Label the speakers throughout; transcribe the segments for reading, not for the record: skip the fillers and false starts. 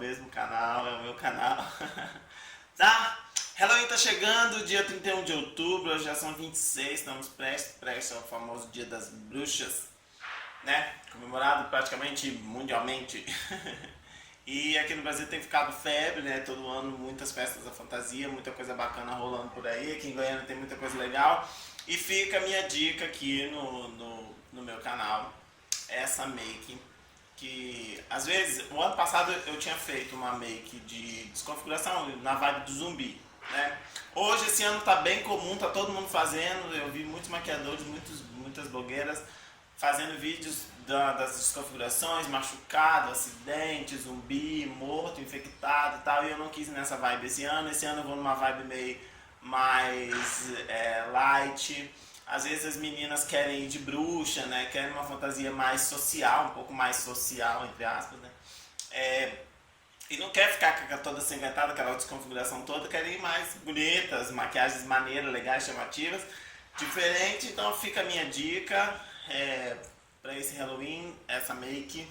Speaker 1: mesmo canal, é o meu canal. Tá? Halloween tá chegando, dia 31 de outubro, hoje já são 26, estamos prestes ao famoso Dia das Bruxas, né? Comemorado praticamente mundialmente. E aqui no Brasil tem ficado febre, né? Todo ano muitas festas da fantasia, muita coisa bacana rolando por aí. Aqui em Goiânia tem muita coisa legal. E fica a minha dica aqui no meu canal, essa make que às vezes, o ano passado eu tinha feito uma make de desconfiguração na vibe do zumbi, né? Hoje esse ano tá bem comum, tá todo mundo fazendo, eu vi muitos maquiadores, muitas blogueiras fazendo vídeos das desconfigurações, machucado, acidente, zumbi, morto, infectado e tal, e eu não quis ir nessa vibe esse ano eu vou numa vibe meio mais light. Às vezes as meninas querem ir de bruxa, né? Querem uma fantasia mais social, um pouco mais social, entre aspas, né? E não quer ficar com toda sanguentada, aquela desconfiguração toda, querem ir mais bonitas, maquiagens maneiras, legais, chamativas, diferente. Então fica a minha dica para esse Halloween, essa make.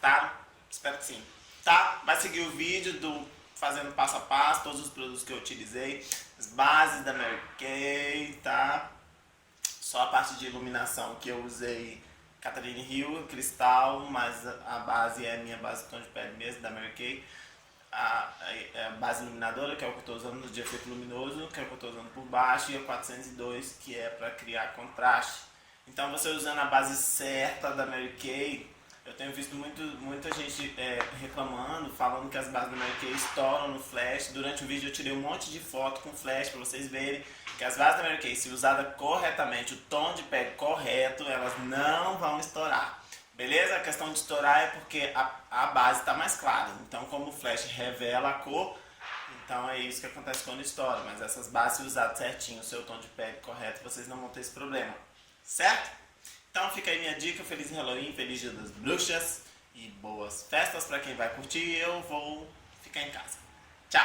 Speaker 1: Tá? Espero que sim. Tá? Vai seguir o vídeo fazendo passo a passo, todos os produtos que eu utilizei, as bases da Mary Kay, tá? Só a parte de iluminação que eu usei Catherine Hill, cristal, mas a base é a minha base de tom de pele mesmo, da Mary Kay. A base iluminadora, que é o que eu estou usando no dia efeito luminoso, que é o que eu estou usando por baixo, e a 402, que é para criar contraste. Então você usando a base certa da Mary Kay, eu tenho visto muita gente reclamando, falando que as bases da Mary Kay estouram no flash. Durante o vídeo eu tirei um monte de foto com flash para vocês verem que as bases da Mary Kay, se usada corretamente, o tom de pele correto, elas não vão estourar. Beleza? A questão de estourar é porque a base está mais clara. Então, como o flash revela a cor, então é isso que acontece quando estoura. Mas essas bases, se usadas certinho, o seu tom de pele correto, vocês não vão ter esse problema. Certo? Então fica aí minha dica. Feliz Halloween, feliz Dia das Bruxas e boas festas para quem vai curtir. Eu vou ficar em casa. Tchau!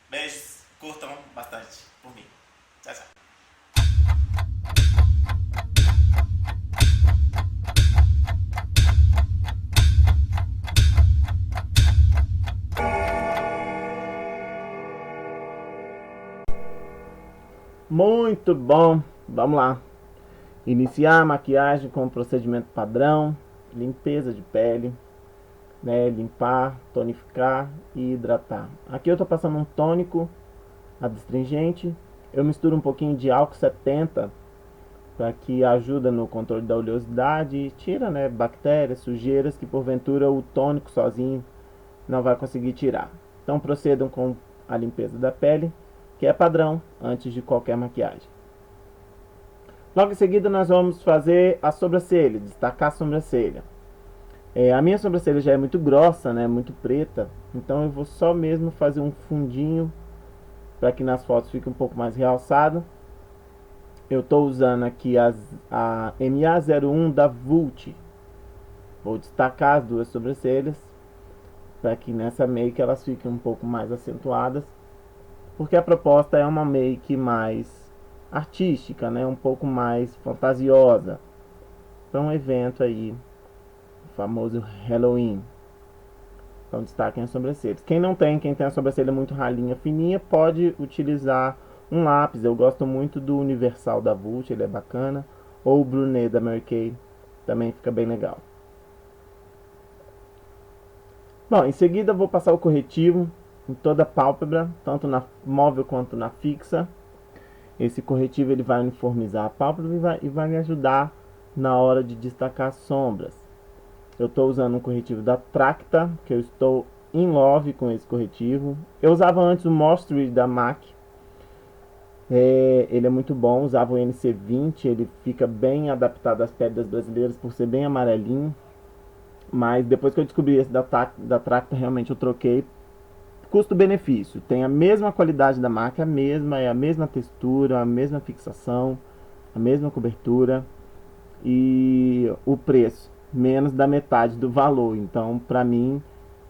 Speaker 1: Beijos, curtam bastante por mim. Tchau, tchau. Muito bom, vamos lá. Iniciar a maquiagem com o procedimento padrão, limpeza de pele, né? Limpar, tonificar e hidratar. Aqui eu estou passando um tônico adstringente. Eu misturo um pouquinho de álcool 70 para que ajuda no controle da oleosidade e tira, né, bactérias, sujeiras que porventura o tônico sozinho não vai conseguir tirar. Então procedam com a limpeza da pele, que é padrão antes de qualquer maquiagem. Logo em seguida nós vamos fazer a sobrancelha, destacar a sobrancelha. A minha sobrancelha já é muito grossa, né, muito preta, então eu vou só mesmo fazer um fundinho para que nas fotos fique um pouco mais realçado. Eu estou usando aqui a MA01 da Vult. Vou destacar as duas sobrancelhas para que nessa make elas fiquem um pouco mais acentuadas, porque a proposta é uma make mais artística, né? Um pouco mais fantasiosa para um evento aí, o famoso Halloween. Então destaquem as sobrancelhas. Quem tem a sobrancelha muito ralinha, fininha, pode utilizar um lápis. Eu gosto muito do Universal da Vult, ele é bacana, ou o Brunet da Mary Kay, também fica bem legal. Bom, em seguida vou passar o corretivo em toda a pálpebra, tanto na móvel quanto na fixa. Esse corretivo ele vai uniformizar a pálpebra e vai me ajudar na hora de destacar as sombras. Eu estou usando um corretivo da Tracta, que eu estou in love com esse corretivo. Eu usava antes o Moisture da MAC. Ele é muito bom, usava o NC20, ele fica bem adaptado às peles das brasileiras por ser bem amarelinho. Mas depois que eu descobri esse da Tracta, realmente eu troquei. Custo-benefício, tem a mesma qualidade da marca, é a mesma textura, a mesma fixação, a mesma cobertura e o preço menos da metade do valor. Então, para mim,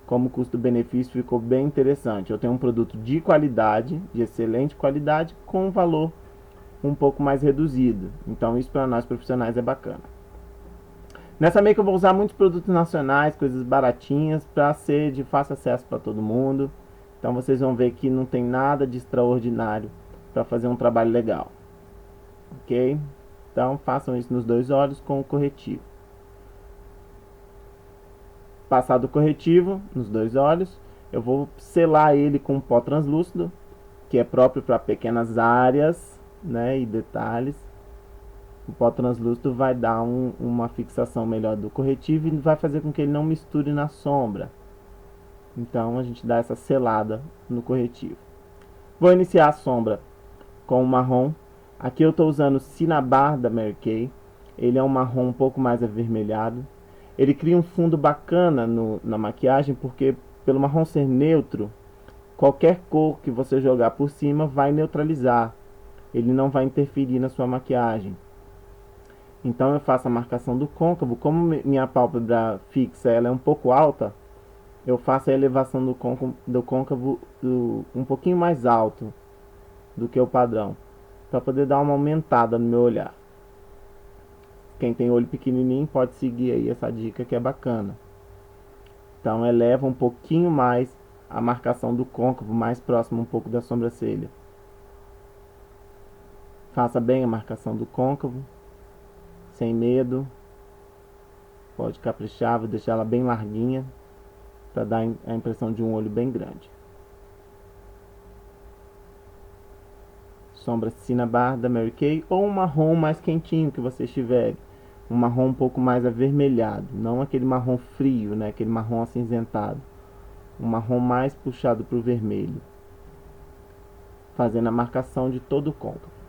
Speaker 1: como custo-benefício, ficou bem interessante. Eu tenho um produto de qualidade, de excelente qualidade, com um valor um pouco mais reduzido. Então, isso para nós profissionais é bacana. Nessa make eu vou usar muitos produtos nacionais, coisas baratinhas, para ser de fácil acesso para todo mundo. Então vocês vão ver que não tem nada de extraordinário para fazer um trabalho legal. Ok? Então façam isso nos dois olhos com o corretivo. Passado o corretivo nos dois olhos, eu vou selar ele com um pó translúcido, que é próprio para pequenas áreas, né, e detalhes. O pó translúcido vai dar uma fixação melhor do corretivo e vai fazer com que ele não misture na sombra. Então a gente dá essa selada no corretivo. Vou iniciar a sombra com o marrom. Aqui eu estou usando o Cinnabar da Mary Kay. Ele é um marrom um pouco mais avermelhado. Ele cria um fundo bacana na maquiagem, porque pelo marrom ser neutro, qualquer cor que você jogar por cima vai neutralizar. Ele não vai interferir na sua maquiagem. Então eu faço a marcação do côncavo. Como minha pálpebra fixa ela é um pouco alta, eu faço a elevação do côncavo um pouquinho mais alto do que o padrão, para poder dar uma aumentada no meu olhar. Quem tem olho pequenininho pode seguir aí essa dica que é bacana. Então eleva um pouquinho mais a marcação do côncavo, mais próximo um pouco da sobrancelha. Faça bem a marcação do côncavo, sem medo. Pode caprichar, vou deixar ela bem larguinha, para dar a impressão de um olho bem grande. Sombra Cinnabar da Mary Kay, ou um marrom mais quentinho que vocês tiverem. Um marrom um pouco mais avermelhado, não aquele marrom frio, né? Aquele marrom acinzentado. Um marrom mais puxado para o vermelho. Fazendo a marcação de todo o côncavo.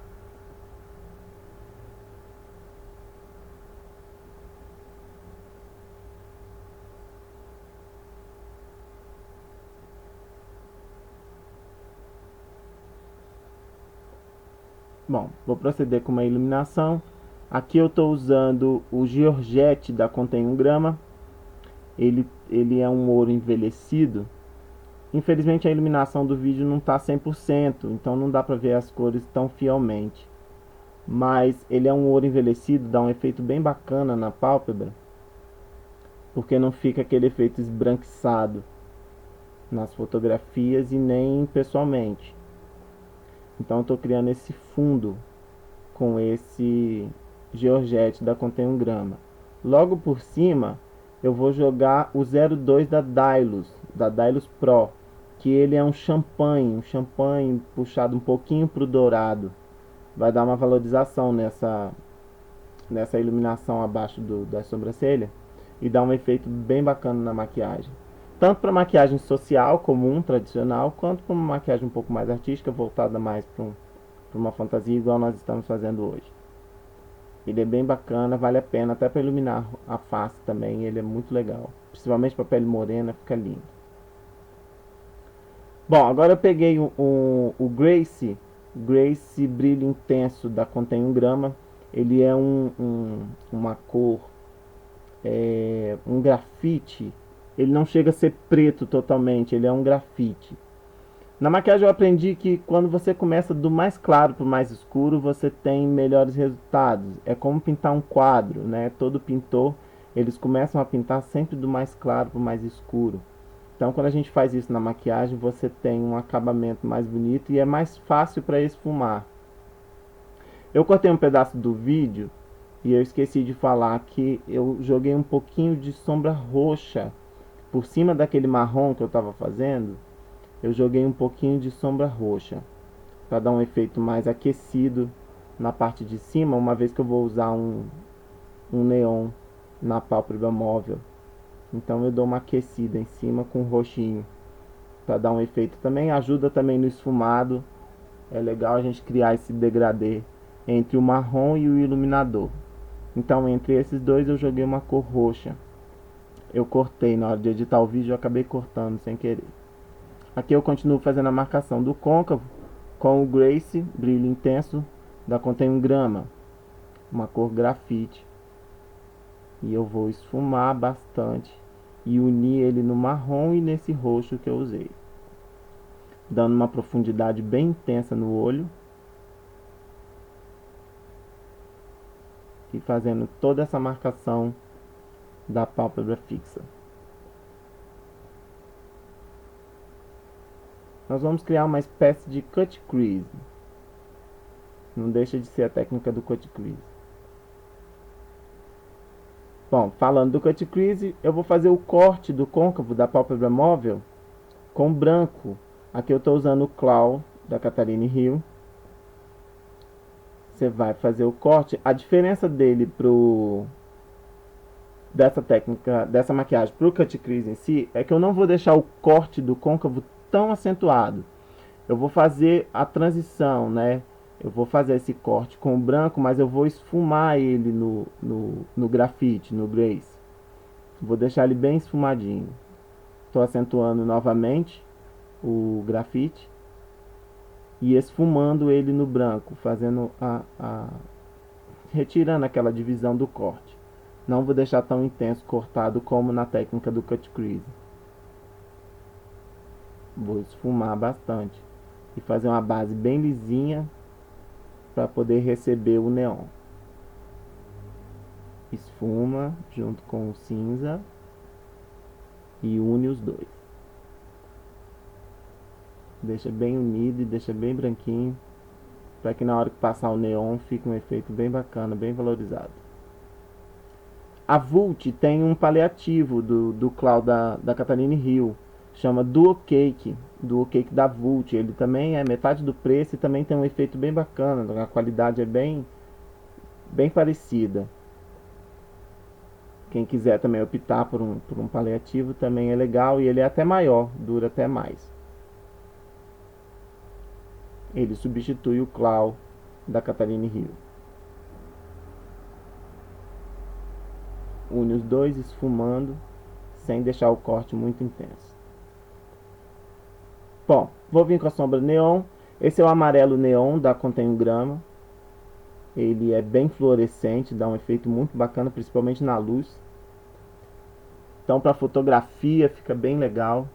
Speaker 1: Bom, vou proceder com uma iluminação. Aqui eu estou usando o Giorgette da Contém 1 grama. Ele é um ouro envelhecido. Infelizmente a iluminação do vídeo não está 100%, então não dá para ver as cores tão fielmente. Mas ele é um ouro envelhecido, dá um efeito bem bacana na pálpebra, porque não fica aquele efeito esbranquiçado nas fotografias e nem pessoalmente. Então estou criando esse fundo com esse Giorgette da Contém 1 grama. Logo por cima eu vou jogar o 02 da Dailus Pro, que ele é um champanhe puxado um pouquinho para o dourado. Vai dar uma valorização nessa iluminação abaixo da sobrancelha e dá um efeito bem bacana na maquiagem. Tanto para maquiagem social, comum, tradicional, quanto para uma maquiagem um pouco mais artística, voltada mais para uma fantasia igual nós estamos fazendo hoje. Ele é bem bacana, vale a pena, até para iluminar a face também, ele é muito legal. Principalmente para pele morena, fica lindo. Bom, agora eu peguei o Grace Brilho Intenso da Contém 1 grama. Ele é uma cor, um grafite. Ele não chega a ser preto totalmente, ele é um grafite. Na maquiagem eu aprendi que quando você começa do mais claro para o mais escuro, você tem melhores resultados. É como pintar um quadro, né? Todo pintor, eles começam a pintar sempre do mais claro para o mais escuro. Então quando a gente faz isso na maquiagem, você tem um acabamento mais bonito e é mais fácil para esfumar. Eu cortei um pedaço do vídeo e eu esqueci de falar que eu joguei um pouquinho de sombra roxa por cima daquele marrom que eu estava fazendo. Eu joguei um pouquinho de sombra roxa para dar um efeito mais aquecido na parte de cima, uma vez que eu vou usar um neon na pálpebra móvel. Então eu dou uma aquecida em cima com roxinho para dar um efeito também. Ajuda também no esfumado. É legal a gente criar esse degradê entre o marrom e o iluminador. Então entre esses dois eu joguei uma cor roxa. Eu cortei na hora de editar o vídeo, eu acabei cortando sem querer. Aqui eu continuo fazendo a marcação do côncavo com o Grace Brilho Intenso da Contém 1 grama, uma cor grafite. E eu vou esfumar bastante e unir ele no marrom e nesse roxo que eu usei, dando uma profundidade bem intensa no olho e fazendo toda essa marcação da pálpebra fixa. Nós vamos criar uma espécie de cut crease. Não deixa de ser a técnica do cut crease. Bom, falando do cut crease, eu vou fazer o corte do côncavo da pálpebra móvel com branco. Aqui eu estou usando o Claw da Catherine Hill. Você vai fazer o corte. A diferença dele dessa técnica, dessa maquiagem para o cut crease em si, é que eu não vou deixar o corte do côncavo tão acentuado. Eu vou fazer a transição, né? Eu vou fazer esse corte com o branco, mas eu vou esfumar ele no grafite, no Grace. Vou deixar ele bem esfumadinho. Estou acentuando novamente o grafite e esfumando ele no branco, fazendo retirando aquela divisão do corte. Não vou deixar tão intenso cortado como na técnica do cut crease. Vou esfumar bastante e fazer uma base bem lisinha para poder receber o neon. Esfuma junto com o cinza e une os dois. Deixa bem unido e deixa bem branquinho, para que na hora que passar o neon fique um efeito bem bacana, bem valorizado. A Vult tem um paliativo do Claw da Catherine Hill, chama Duo Cake da Vult. Ele também é metade do preço e também tem um efeito bem bacana, a qualidade é bem parecida. Quem quiser também optar por um paliativo também é legal, e ele é até maior, dura até mais. Ele substitui o Claw da Catherine Hill. Une os dois esfumando, sem deixar o corte muito intenso. Bom, vou vir com a sombra neon. Esse é o amarelo neon da Contém 1 grama. Ele é bem fluorescente, dá um efeito muito bacana, principalmente na luz. Então para fotografia fica bem legal.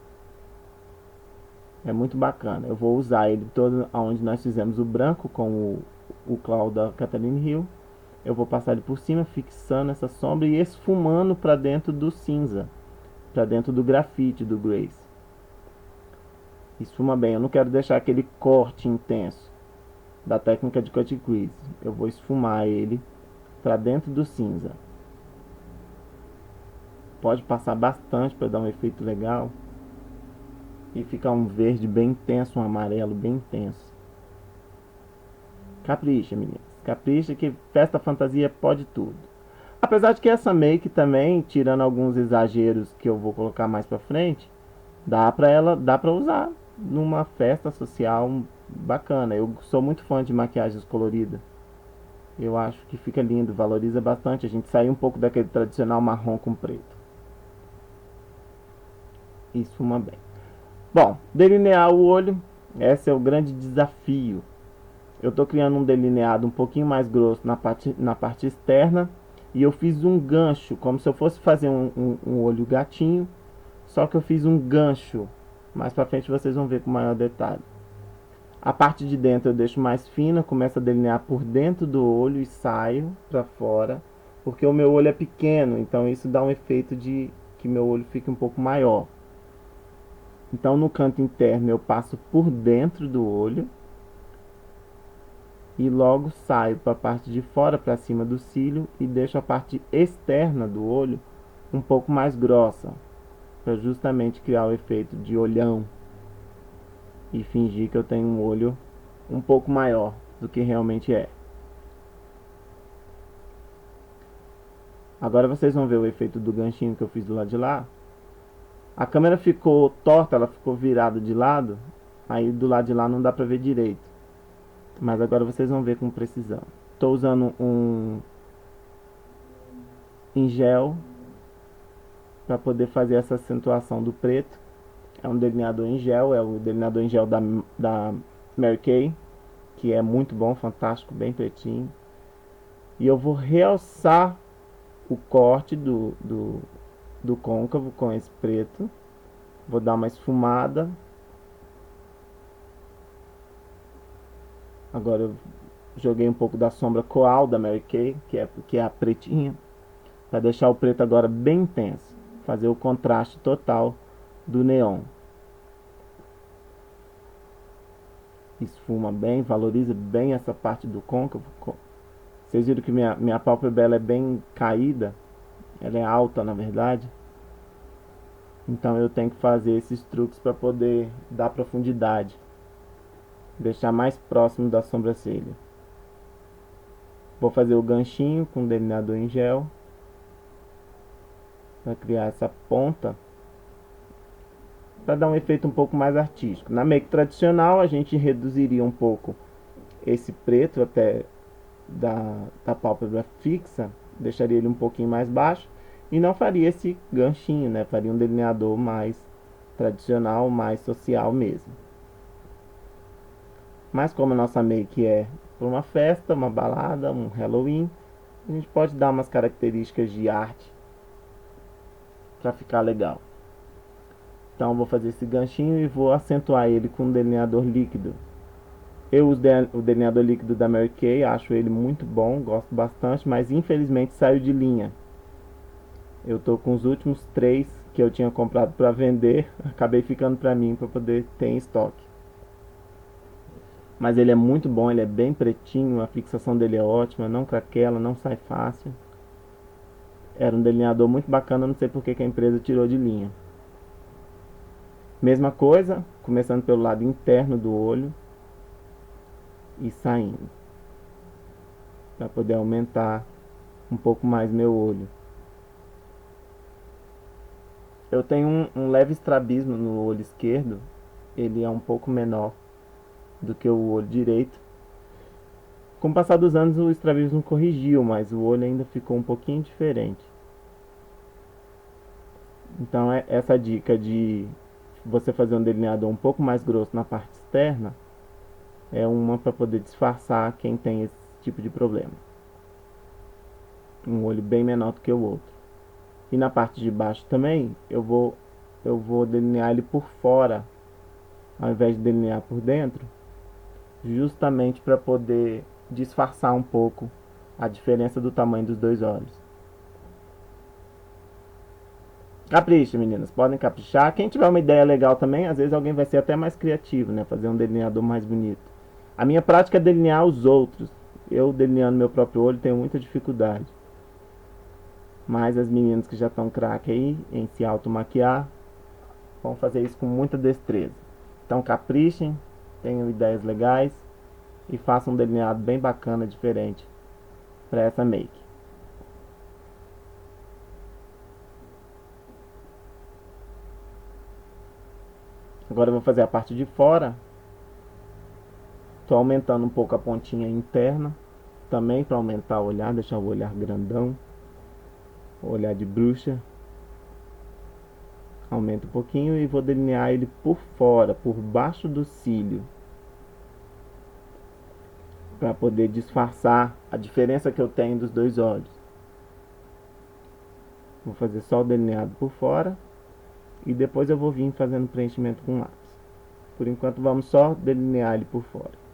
Speaker 1: É muito bacana. Eu vou usar ele todo onde nós fizemos o branco com o Claw da Catherine Hill. Eu vou passar ele por cima, fixando essa sombra e esfumando para dentro do cinza, para dentro do grafite do Grace. Esfuma bem, eu não quero deixar aquele corte intenso da técnica de cut crease. Eu vou esfumar ele para dentro do cinza. Pode passar bastante para dar um efeito legal e ficar um verde bem intenso, um amarelo bem intenso. Capricha, meninas. Capricha que festa fantasia pode tudo. Apesar de que essa make também, tirando alguns exageros que eu vou colocar mais pra frente, dá pra usar numa festa social bacana. Eu sou muito fã de maquiagens coloridas. Eu acho que fica lindo, valoriza bastante. A gente sai um pouco daquele tradicional marrom com preto. Esfuma bem. Bom, delinear o olho, esse é o grande desafio. Eu estou criando um delineado um pouquinho mais grosso na parte externa. E eu fiz um gancho, como se eu fosse fazer um olho gatinho. Só que eu fiz um gancho. Mais pra frente vocês vão ver com maior detalhe. A parte de dentro eu deixo mais fina, começo a delinear por dentro do olho e saio pra fora. Porque o meu olho é pequeno, então isso dá um efeito de que meu olho fique um pouco maior. Então no canto interno eu passo por dentro do olho. E logo saio para a parte de fora para cima do cílio e deixo a parte externa do olho um pouco mais grossa, para justamente criar o efeito de olhão e fingir que eu tenho um olho um pouco maior do que realmente é. Agora vocês vão ver o efeito do ganchinho que eu fiz do lado de lá. A câmera ficou torta, ela ficou virada de lado, aí do lado de lá não dá para ver direito. Mas agora vocês vão ver com precisão. Estou usando um em gel para poder fazer essa acentuação do preto. É um delineador em gel, é o delineador em gel da Mary Kay, que é muito bom, fantástico, bem pretinho. E eu vou realçar o corte do côncavo com esse preto. Vou dar uma esfumada. Agora eu joguei um pouco da sombra coal da Mary Kay, que é a pretinha. para deixar o preto agora bem intenso, fazer o contraste total do neon. Esfuma bem, valoriza bem essa parte do côncavo. Vocês viram que minha pálpebra ela é bem caída, ela é alta na verdade. Então eu tenho que fazer esses truques para poder dar profundidade, deixar mais próximo da sobrancelha. Vou fazer o ganchinho com delineador em gel para criar essa ponta, para dar um efeito um pouco mais artístico. Na make tradicional a gente reduziria um pouco esse preto até da pálpebra fixa, deixaria ele um pouquinho mais baixo e não faria esse ganchinho, né? Faria um delineador mais tradicional, mais social mesmo. Mas como a nossa make é para uma festa, uma balada, um Halloween, a gente pode dar umas características de arte para ficar legal. Então vou fazer esse ganchinho e vou acentuar ele com um delineador líquido. Eu uso o delineador líquido da Mary Kay, acho ele muito bom, gosto bastante, mas infelizmente saiu de linha. Eu tô com os últimos 3 que eu tinha comprado para vender, acabei ficando para mim para poder ter em estoque. Mas ele é muito bom, ele é bem pretinho, a fixação dele é ótima, não craquela, não sai fácil. Era um delineador muito bacana, não sei porque que a empresa tirou de linha. Mesma coisa, começando pelo lado interno do olho e saindo, para poder aumentar um pouco mais meu olho. Eu tenho um leve estrabismo no olho esquerdo, ele é um pouco menor do que o olho direito. Com o passar dos anos o estrabismo corrigiu, mas o olho ainda ficou um pouquinho diferente. Então essa dica de você fazer um delineador um pouco mais grosso na parte externa é uma para poder disfarçar quem tem esse tipo de problema. Um olho bem menor do que o outro. E na parte de baixo também eu vou delinear ele por fora ao invés de delinear por dentro, justamente para poder disfarçar um pouco a diferença do tamanho dos dois olhos. Capricha, meninas, podem caprichar. Quem tiver uma ideia legal também, às vezes alguém vai ser até mais criativo, né? Fazer um delineador mais bonito. A minha prática é delinear os outros. Eu delineando meu próprio olho tenho muita dificuldade. Mas as meninas que já estão craque aí em se automaquiar vão fazer isso com muita destreza. Então caprichem, tenham ideias legais e façam um delineado bem bacana, diferente para essa make. Agora eu vou fazer a parte de fora. Estou aumentando um pouco a pontinha interna, também para aumentar o olhar, deixar o olhar grandão, o olhar de bruxa. Aumento um pouquinho e vou delinear ele por fora, por baixo do cílio, para poder disfarçar a diferença que eu tenho dos dois olhos. Vou fazer só o delineado por fora e depois eu vou vir fazendo preenchimento com lápis. Por enquanto vamos só delinear ele por fora.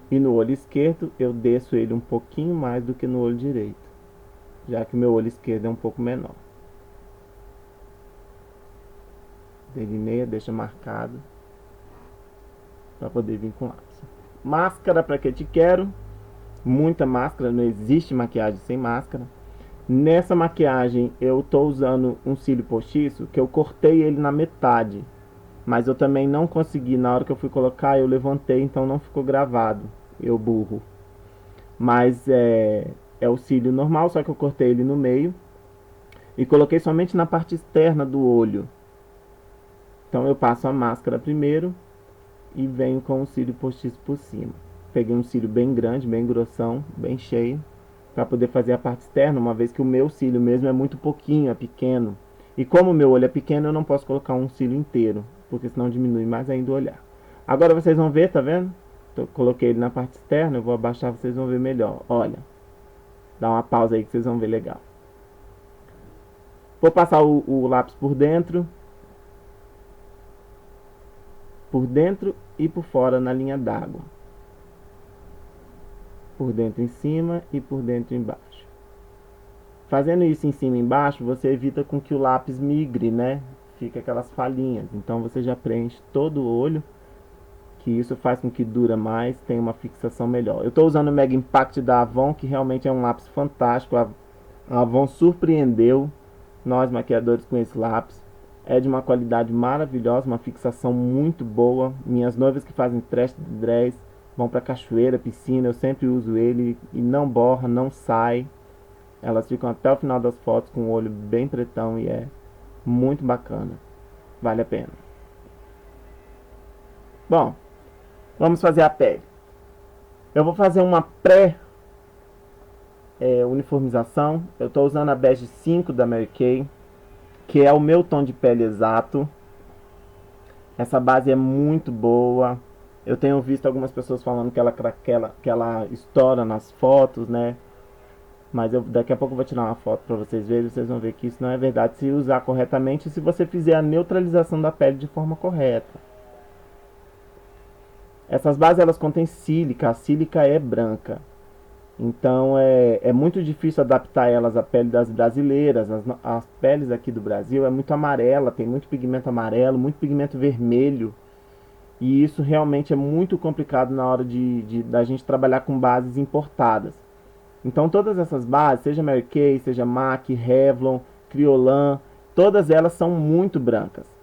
Speaker 1: E no olho esquerdo eu desço ele um pouquinho mais do que no olho direito, já que o meu olho esquerdo é um pouco menor. Delineia, deixa marcado, para poder vir com lápis. Máscara para que te quero. Muita máscara, não existe maquiagem sem máscara. Nessa maquiagem eu estou usando um cílio postiço que eu cortei ele na metade, mas eu também não consegui, na hora que eu fui colocar eu levantei, então não ficou gravado, eu burro. Mas é o cílio normal, só que eu cortei ele no meio e coloquei somente na parte externa do olho. Então eu passo a máscara primeiro e venho com o cílio postiço por cima. Peguei um cílio bem grande, bem grossão, bem cheio, para poder fazer a parte externa, uma vez que o meu cílio mesmo é muito pouquinho, é pequeno. E como o meu olho é pequeno, eu não posso colocar um cílio inteiro, porque senão diminui mais ainda o olhar. Agora vocês vão ver, tá vendo? Eu coloquei ele na parte externa, eu vou abaixar, vocês vão ver melhor. Olha, dá uma pausa aí que vocês vão ver legal. Vou passar o lápis por dentro e por fora na linha d'água. por dentro em cima e por dentro embaixo. Fazendo isso em cima e embaixo, você evita com que o lápis migre, né? Fica aquelas falhinhas. Então você já preenche todo o olho, que isso faz com que dura mais, tenha uma fixação melhor. Eu estou usando o Mega Impact da Avon, que realmente é um lápis fantástico. A Avon surpreendeu nós maquiadores com esse lápis. É de uma qualidade maravilhosa, uma fixação muito boa. Minhas noivas que fazem teste de dress vão para cachoeira, piscina, eu sempre uso ele e não borra, não sai. Elas ficam até o final das fotos com o olho bem pretão e é muito bacana. Vale a pena. Bom, vamos fazer a pele. Eu vou fazer uma pré-uniformização. Eu estou usando a Bege 5 da Mary Kay, que é o meu tom de pele exato. Essa base é muito boa. Eu tenho visto algumas pessoas falando que ela estoura nas fotos, né? Mas daqui a pouco eu vou tirar uma foto para vocês verem. Vocês vão ver que isso não é verdade se usar corretamente e se você fizer a neutralização da pele de forma correta. Essas bases elas contêm sílica. A sílica é branca. Então é muito difícil adaptar elas à pele das brasileiras. As peles aqui do Brasil é muito amarela, tem muito pigmento amarelo, muito pigmento vermelho. E isso realmente é muito complicado na hora da gente trabalhar com bases importadas. Então todas essas bases, seja Mary Kay, seja MAC, Revlon, Kryolan, todas elas são muito brancas.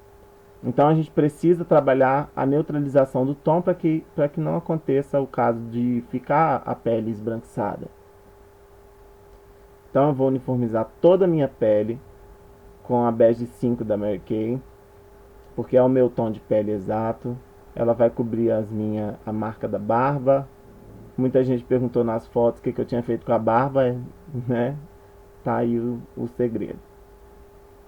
Speaker 1: Então a gente precisa trabalhar a neutralização do tom para que não aconteça o caso de ficar a pele esbranquiçada. Então eu vou uniformizar toda a minha pele com a Bege 5 da Mary Kay, porque é o meu tom de pele exato. Ela vai cobrir a marca da barba. Muita gente perguntou nas fotos o que eu tinha feito com a barba, né? Tá aí o segredo.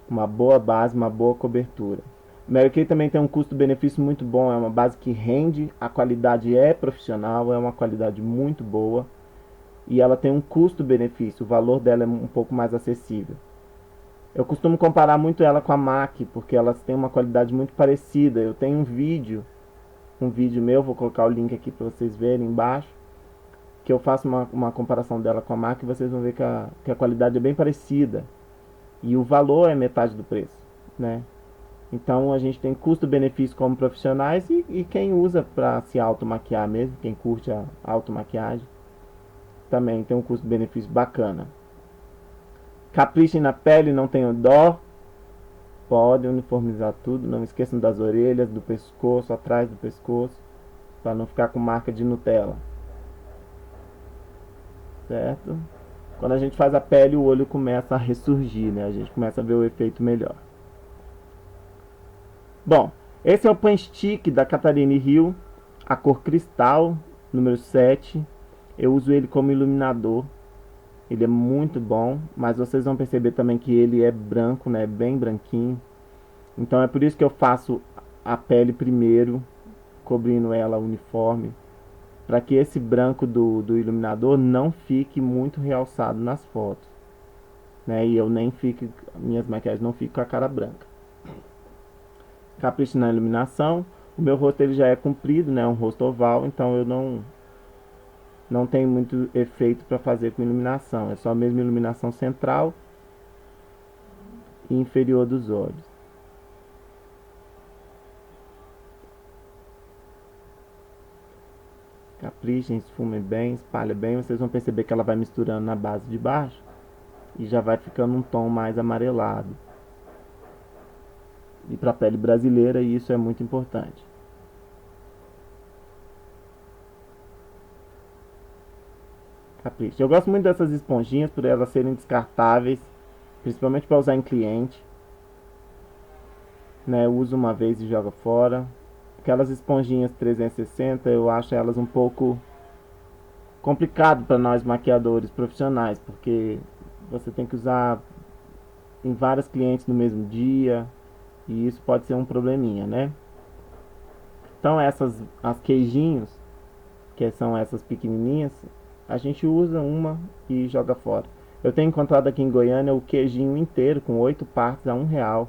Speaker 1: Uma boa base, uma boa cobertura. Mary Kay também tem um custo-benefício muito bom, é uma base que rende, a qualidade é profissional, é uma qualidade muito boa e ela tem um custo-benefício, o valor dela é um pouco mais acessível. Eu costumo comparar muito ela com a MAC, porque elas têm uma qualidade muito parecida. Eu tenho um vídeo meu, vou colocar o link aqui para vocês verem embaixo, que eu faço uma comparação dela com a MAC e vocês vão ver que a qualidade é bem parecida e o valor é metade do preço, né? Então a gente tem custo-benefício como profissionais e quem usa para se automaquiar mesmo, quem curte a automaquiagem, também tem um custo-benefício bacana. Caprichem na pele, não tenham dó, podem uniformizar tudo, não esqueçam das orelhas, do pescoço, atrás do pescoço, para não ficar com marca de Nutella. Certo? Quando a gente faz a pele, o olho começa a ressurgir, né? A gente começa a ver o efeito melhor. Bom, esse é o Pan Stick da Catarine Hill, a cor cristal, número 7. Eu uso ele como iluminador. Ele é muito bom, mas vocês vão perceber também que ele é branco, né? Bem branquinho. Então é por isso que eu faço a pele primeiro, cobrindo ela uniforme, para que esse branco do iluminador não fique muito realçado nas fotos, né? E minhas maquiagens não fiquem com a cara branca. Capricho na iluminação. O meu rosto ele já é comprido, né? Um rosto oval, então eu não tenho muito efeito para fazer com iluminação. É só mesmo iluminação central e inferior dos olhos. Caprichem, esfumem bem, espalha bem. Vocês vão perceber que ela vai misturando na base de baixo e já vai ficando um tom mais amarelado. E para a pele brasileira isso é muito importante. Capricho. Eu gosto muito dessas esponjinhas por elas serem descartáveis, principalmente para usar em cliente, né? Eu uso uma vez e jogo fora. Aquelas esponjinhas 360 eu acho elas um pouco complicado para nós maquiadores profissionais, porque você tem que usar em vários clientes no mesmo dia e isso pode ser um probleminha, né? Então as queijinhos, que são essas pequenininhas, a gente usa uma e joga fora. Eu tenho encontrado aqui em Goiânia o queijinho inteiro com 8 partes a R$1.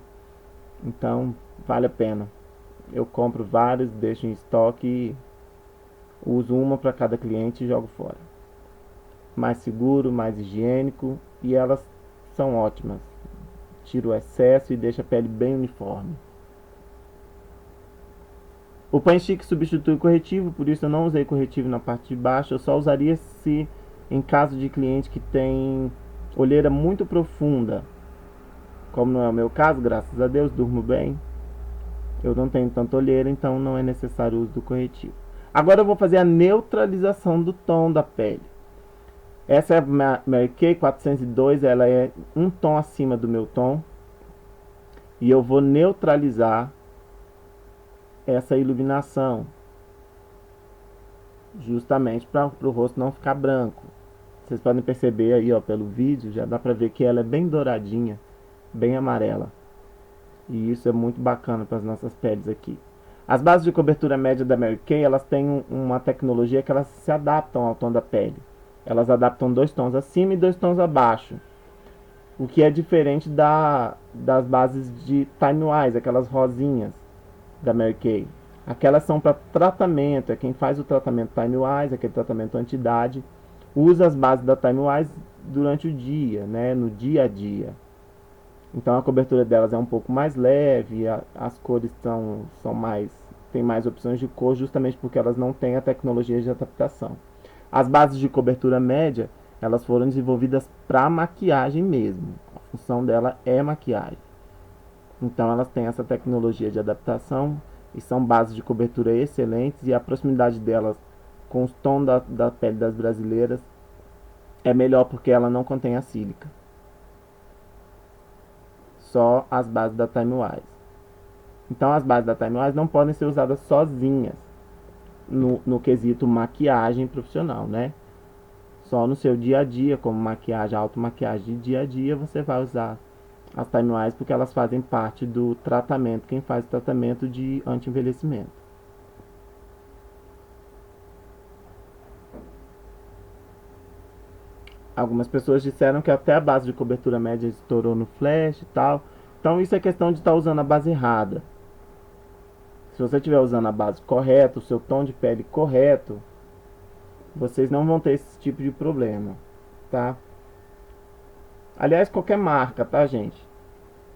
Speaker 1: Então vale a pena. Eu compro vários, deixo em estoque e uso uma para cada cliente e jogo fora. mais seguro, mais higiênico e elas são ótimas. Tira o excesso e deixa a pele bem uniforme. O Pan Chic substitui o corretivo, por isso eu não usei corretivo na parte de baixo. Eu só usaria se em caso de cliente que tem olheira muito profunda. Como não é o meu caso, graças a Deus, durmo bem. Eu não tenho tanta olheira, então não é necessário o uso do corretivo. Agora eu vou fazer a neutralização do tom da pele. Essa é a Mary Kay 402, ela é um tom acima do meu tom. E eu vou neutralizar essa iluminação, justamente para o rosto não ficar branco. Vocês podem perceber aí, ó, pelo vídeo, já dá pra ver que ela é bem douradinha, bem amarela. E isso é muito bacana para as nossas peles aqui. As bases de cobertura média da Mary Kay, elas têm uma tecnologia que elas se adaptam ao tom da pele. Elas adaptam 2 tons acima e 2 tons abaixo. O que é diferente das bases de Time Wise, aquelas rosinhas da Mary Kay. Aquelas são para tratamento, é quem faz o tratamento Time Wise, aquele tratamento anti-idade, usa as bases da Time Wise durante o dia, né, no dia a dia. Então a cobertura delas é um pouco mais leve, as cores tem mais opções de cor, justamente porque elas não têm a tecnologia de adaptação. As bases de cobertura média, elas foram desenvolvidas para maquiagem mesmo. A função dela é maquiagem. Então elas têm essa tecnologia de adaptação e são bases de cobertura excelentes, e a proximidade delas com os tons da pele das brasileiras é melhor porque ela não contém a sílica. Só as bases da Time Wise. Então as bases da Time Wise não podem ser usadas sozinhas no quesito maquiagem profissional, né? Só no seu dia a dia, como maquiagem, automaquiagem de dia a dia, você vai usar as Time Wise porque elas fazem parte do tratamento, quem faz o tratamento de anti-envelhecimento. Algumas pessoas disseram que até a base de cobertura média estourou no flash e tal. Então isso é questão de estar usando a base errada. Se você estiver usando a base correta, o seu tom de pele correto, vocês não vão ter esse tipo de problema, tá? Aliás, qualquer marca, tá, gente?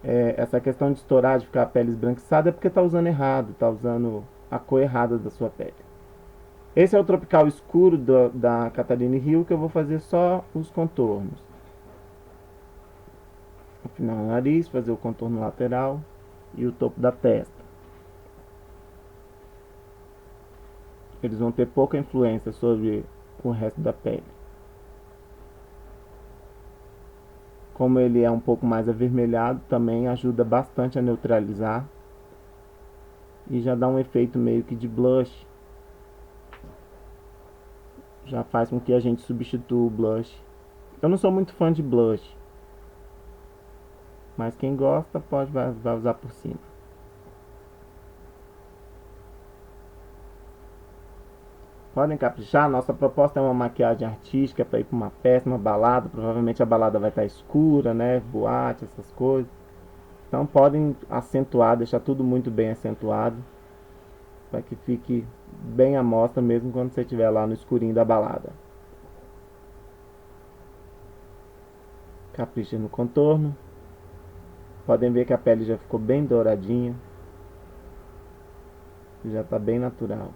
Speaker 1: Essa questão de estourar, de ficar a pele esbranquiçada, é porque está usando errado, está usando a cor errada da sua pele. Esse é o Tropical Escuro da Catherine Hill, que eu vou fazer só os contornos. Afinar o nariz, fazer o contorno lateral e o topo da testa. Eles vão ter pouca influência sobre o resto da pele. Como ele é um pouco mais avermelhado, também ajuda bastante a neutralizar. E já dá um efeito meio que de blush. Já faz com que a gente substitua o blush. Eu não sou muito fã de blush, mas quem gosta vai usar por cima. Podem caprichar, nossa proposta é uma maquiagem artística para ir para uma festa, uma balada. Provavelmente a balada vai estar escura, né? Boate, essas coisas. Então podem acentuar, deixar tudo muito bem acentuado, para que fique bem à mostra mesmo quando você estiver lá no escurinho da balada. Capricha no contorno. Podem ver que a pele já ficou bem douradinha. Já está bem natural.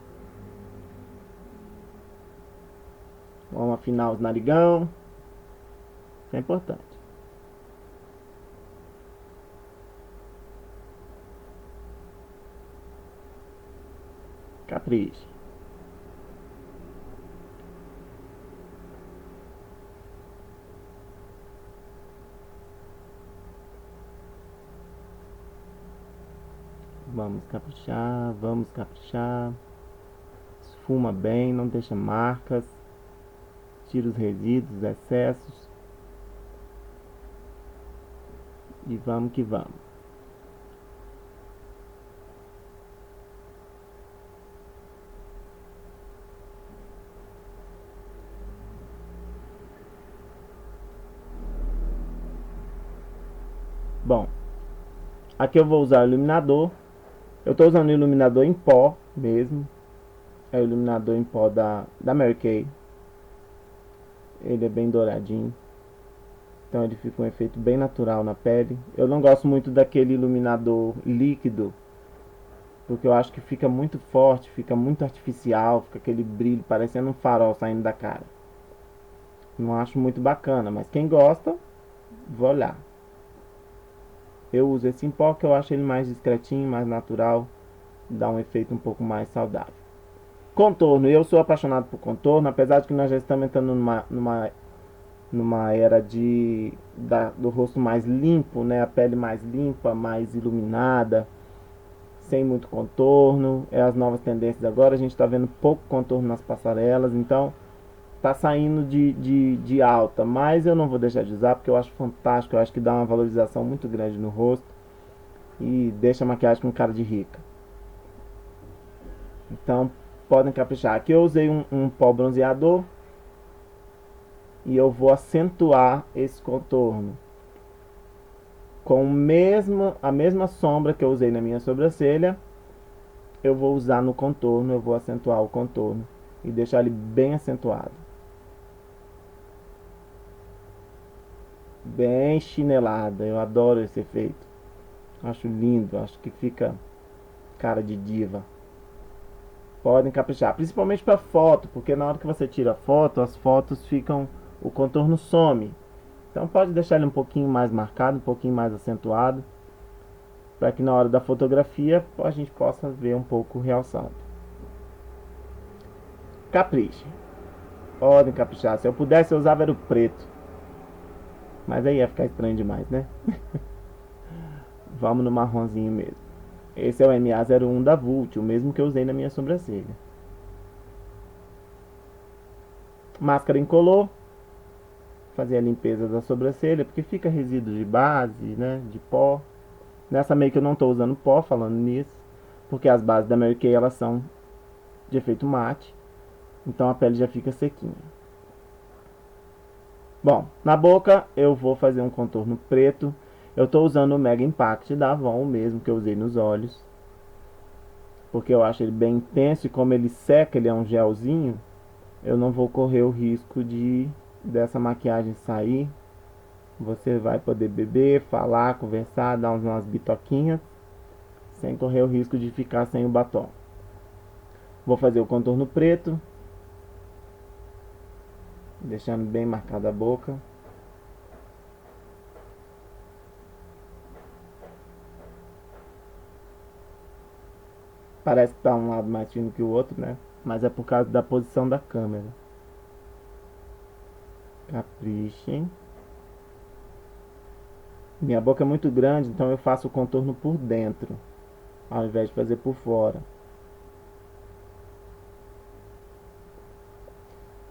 Speaker 1: Vamos afinar os narigão. Isso é importante. Capricha. Vamos caprichar, vamos caprichar. Esfuma bem, não deixa marcas. Tira os resíduos, os excessos. E vamos que vamos. Bom, aqui eu vou usar o iluminador. Eu estou usando o iluminador em pó mesmo. É o iluminador em pó da Mary Kay. Ele é bem douradinho. Então ele fica um efeito bem natural na pele. Eu não gosto muito daquele iluminador líquido, porque eu acho que fica muito forte, fica muito artificial, fica aquele brilho parecendo um farol saindo da cara. Não acho muito bacana, mas quem gosta, vou olhar. Eu uso esse em pó que eu acho ele mais discretinho, mais natural, dá um efeito um pouco mais saudável. Contorno, eu sou apaixonado por contorno, apesar de que nós já estamos entrando numa era do rosto mais limpo, né? A pele mais limpa, mais iluminada, sem muito contorno. É as novas tendências agora. A gente está vendo pouco contorno nas passarelas, então tá saindo de alta. Mas eu não vou deixar de usar porque eu acho fantástico. Eu acho que dá uma valorização muito grande no rosto e deixa a maquiagem com cara de rica. Então podem caprichar. Aqui eu usei um pó bronzeador e eu vou acentuar esse contorno com a mesma sombra que eu usei na minha sobrancelha. Eu vou usar no contorno, eu vou acentuar o contorno e deixar ele bem acentuado, bem chinelada. Eu adoro esse efeito, acho lindo, acho que fica cara de diva. Podem caprichar, principalmente para foto, porque na hora que você tira a foto, as fotos ficam, o contorno some. Então pode deixar ele um pouquinho mais marcado, um pouquinho mais acentuado, para que na hora da fotografia a gente possa ver um pouco realçado. Capriche, podem caprichar. Se eu pudesse eu usava era o preto, mas aí ia ficar estranho demais, né? Vamos no marronzinho mesmo. Esse é o MA01 da Vult, o mesmo que eu usei na minha sobrancelha. Máscara incolor, fazer a limpeza da sobrancelha, porque fica resíduo de base, né, de pó. Nessa make eu não estou usando pó, falando nisso, porque as bases da Mary Kay elas são de efeito mate, então a pele já fica sequinha. Bom, na boca eu vou fazer um contorno preto. Eu estou usando o Mega Impact da Avon, o mesmo que eu usei nos olhos, porque eu acho ele bem intenso e como ele seca, ele é um gelzinho, eu não vou correr o risco dessa maquiagem sair. Você vai poder beber, falar, conversar, dar umas bitoquinhas, sem correr o risco de ficar sem o batom. Vou fazer o contorno preto, deixando bem marcada a boca. Parece que tá um lado mais fino que o outro, né? Mas é por causa da posição da câmera. Caprichem. Minha boca é muito grande, então eu faço o contorno por dentro, ao invés de fazer por fora.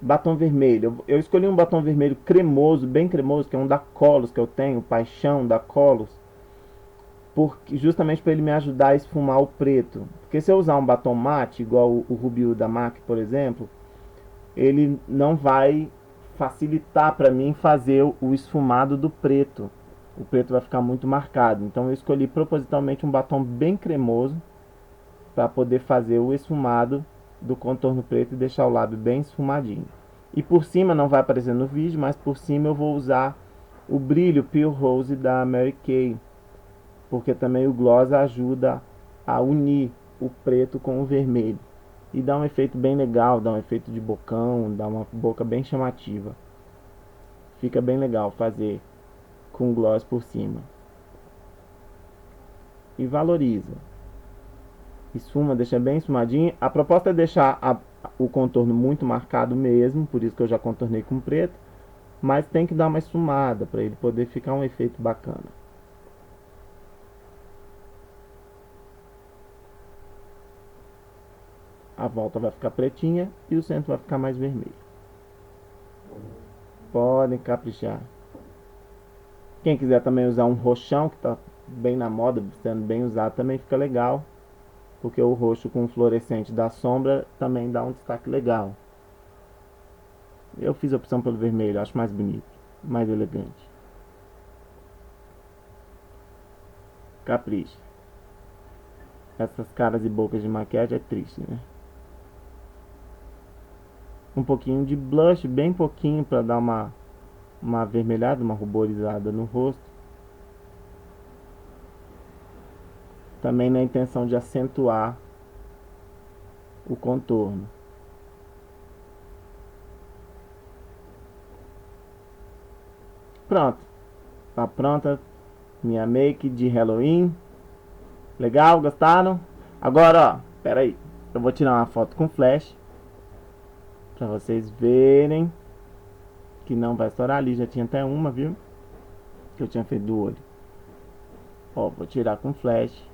Speaker 1: Batom vermelho. Eu escolhi um batom vermelho cremoso, bem cremoso, que é um da Colos que eu tenho, Paixão da Colos, justamente para ele me ajudar a esfumar o preto. Porque se eu usar um batom mate, igual o Rubiu da MAC, por exemplo, ele não vai facilitar para mim fazer o esfumado do preto. O preto vai ficar muito marcado. Então eu escolhi propositalmente um batom bem cremoso para poder fazer o esfumado do contorno preto e deixar o lábio bem esfumadinho. E por cima, não vai aparecer no vídeo, mas por cima eu vou usar o brilho Pure Rose da Mary Kay, porque também o gloss ajuda a unir o preto com o vermelho e dá um efeito bem legal, dá um efeito de bocão, dá uma boca bem chamativa. Fica bem legal fazer com gloss por cima. E valoriza. Esfuma, deixa bem esfumadinho. A proposta é deixar o contorno muito marcado mesmo, por isso que eu já contornei com preto, mas tem que dar uma esfumada para ele poder ficar um efeito bacana. A volta vai ficar pretinha e o centro vai ficar mais vermelho. Podem caprichar. Quem quiser também usar um roxão, que está bem na moda, sendo bem usado, também fica legal, porque o roxo com o fluorescente da sombra também dá um destaque legal. Eu fiz a opção pelo vermelho, acho mais bonito, mais elegante. Capricha. Essas caras e bocas de maquiagem é triste, né? um pouquinho de blush, bem pouquinho, para dar uma avermelhada, uma ruborizada no rosto. Também na intenção de acentuar o contorno. Pronto. Tá pronta minha make de Halloween. Legal? Gostaram? Agora, ó, pera aí. Eu vou tirar uma foto com flash pra vocês verem que não vai estourar. Ali já tinha até uma, viu? Que eu tinha feito do olho. Ó, vou tirar com flash.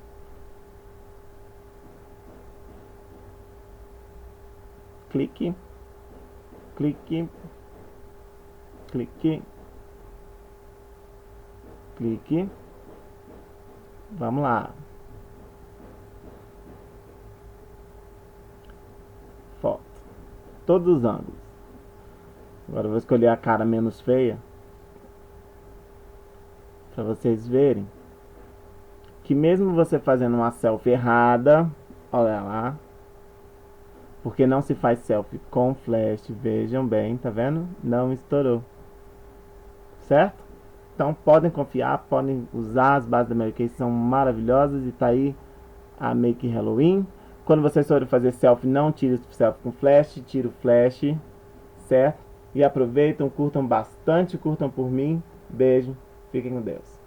Speaker 1: Clique. Clique. Clique. Clique. Vamos lá. Foto. Todos os ângulos. Agora eu vou escolher a cara menos feia, para vocês verem que mesmo você fazendo uma selfie errada, olha lá, porque não se faz selfie com flash, vejam bem, tá vendo? Não estourou, certo? Então podem confiar, podem usar, as bases da Mary Kay são maravilhosas. E tá aí a make Halloween. Quando vocês forem fazer selfie, não tire o selfie com flash, tire o flash, certo? E aproveitam, curtam bastante, curtam por mim. Beijo, fiquem com Deus.